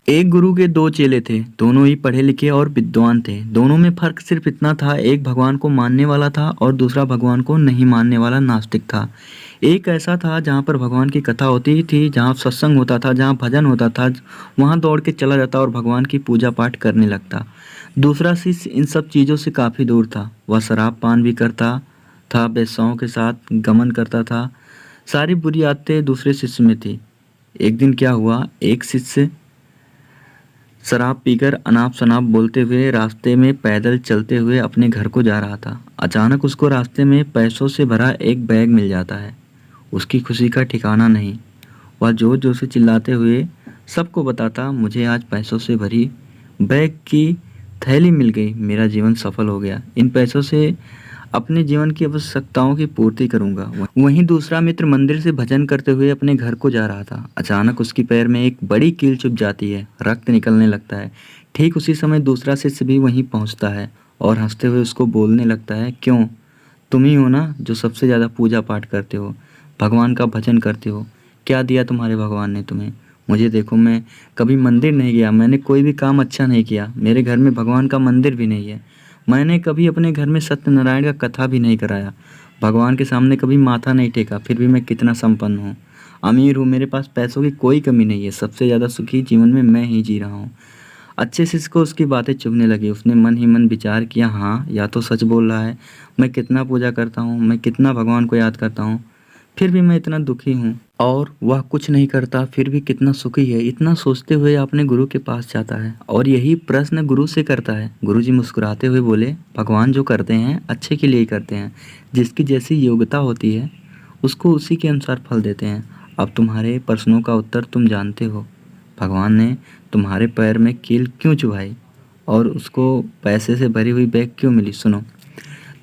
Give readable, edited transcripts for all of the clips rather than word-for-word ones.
एक गुरु के दो चेले थे, दोनों ही पढ़े लिखे और विद्वान थे। दोनों में फर्क सिर्फ इतना था, एक भगवान को मानने वाला था और दूसरा भगवान को नहीं मानने वाला नास्तिक था। एक ऐसा था जहाँ पर भगवान की कथा होती थी, जहाँ सत्संग होता था, जहाँ भजन होता था, वहाँ दौड़ के चला जाता और भगवान की पूजा पाठ करने लगता। दूसरा शिष्य इन सब चीज़ों से काफ़ी दूर था। वह शराब पान भी करता था, वेश्याओं के साथ गमन करता था। सारी बुरी आदतें दूसरे शिष्य में थी। एक दिन क्या हुआ, एक शिष्य शराब पीकर अनाप शनाप बोलते हुए रास्ते में पैदल चलते हुए अपने घर को जा रहा था। अचानक उसको रास्ते में पैसों से भरा एक बैग मिल जाता है। उसकी खुशी का ठिकाना नहीं। वह जोर जोर से चिल्लाते हुए सबको बताता, मुझे आज पैसों से भरी बैग की थैली मिल गई, मेरा जीवन सफल हो गया। इन पैसों से अपने जीवन की आवश्यकताओं की पूर्ति करूंगा। वहीं दूसरा मित्र मंदिर से भजन करते हुए अपने घर को जा रहा था। अचानक उसकी पैर में एक बड़ी कील चुभ जाती है, रक्त निकलने लगता है। ठीक उसी समय दूसरा शिष्य भी वहीं पहुंचता है और हंसते हुए उसको बोलने लगता है, क्यों, तुम ही हो ना जो सबसे ज़्यादा पूजा पाठ करते हो, भगवान का भजन करते हो। क्या दिया तुम्हारे भगवान ने तुम्हें? मुझे देखो, मैं कभी मंदिर नहीं गया, मैंने कोई भी काम अच्छा नहीं किया, मेरे घर में भगवान का मंदिर भी नहीं है। मैंने कभी अपने घर में सत्यनारायण का कथा भी नहीं कराया, भगवान के सामने कभी माथा नहीं टेका, फिर भी मैं कितना संपन्न हूँ, अमीर हूँ, मेरे पास पैसों की कोई कमी नहीं है, सबसे ज़्यादा सुखी जीवन में मैं ही जी रहा हूँ। अच्छे शिष्य को उसकी बातें चुभने लगी। उसने मन ही मन विचार किया, हाँ, या तो सच बोल रहा है, मैं कितना पूजा करता हूँ, मैं कितना भगवान को याद करता हूँ, फिर भी मैं इतना दुखी हूँ, और वह कुछ नहीं करता फिर भी कितना सुखी है। इतना सोचते हुए अपने गुरु के पास जाता है और यही प्रश्न गुरु से करता है। गुरु जी मुस्कुराते हुए बोले, भगवान जो करते हैं अच्छे के लिए ही करते हैं, जिसकी जैसी योग्यता होती है उसको उसी के अनुसार फल देते हैं। अब तुम्हारे प्रश्नों का उत्तर तुम जानते हो, भगवान ने तुम्हारे पैर में कील क्यों चुभाई और उसको पैसे से भरी हुई बैग क्यों मिली। सुनो,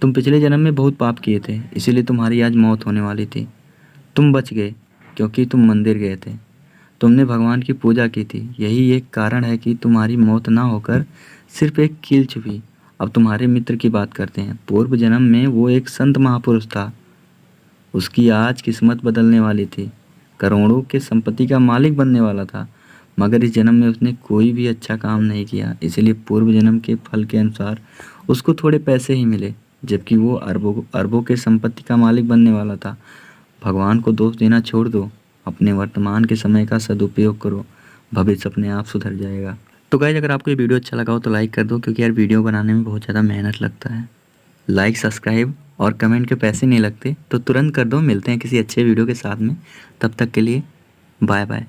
तुम पिछले जन्म में बहुत पाप किए थे, इसीलिए तुम्हारी आज मौत होने वाली थी। तुम बच गए क्योंकि तुम मंदिर गए थे, तुमने भगवान की पूजा की थी, यही एक कारण है कि तुम्हारी मौत ना होकर सिर्फ एक कील चुभी। अब तुम्हारे मित्र की बात करते हैं। पूर्व जन्म में वो एक संत महापुरुष था, उसकी आज किस्मत बदलने वाली थी, करोड़ों के संपत्ति का मालिक बनने वाला था, मगर इस जन्म में उसने कोई भी अच्छा काम नहीं किया, इसलिए पूर्व जन्म के फल के अनुसार उसको थोड़े पैसे ही मिले, जबकि वो अरबों अरबों के संपत्ति का मालिक बनने वाला था। भगवान को दोष देना छोड़ दो, अपने वर्तमान के समय का सदुपयोग करो, भविष्य अपने आप सुधर जाएगा। तो गाइस, अगर आपको ये वीडियो अच्छा लगा हो तो लाइक कर दो, क्योंकि यार वीडियो बनाने में बहुत ज़्यादा मेहनत लगता है। लाइक, सब्सक्राइब और कमेंट के पैसे नहीं लगते, तो तुरंत कर दो। मिलते हैं किसी अच्छे वीडियो के साथ में, तब तक के लिए बाय बाय।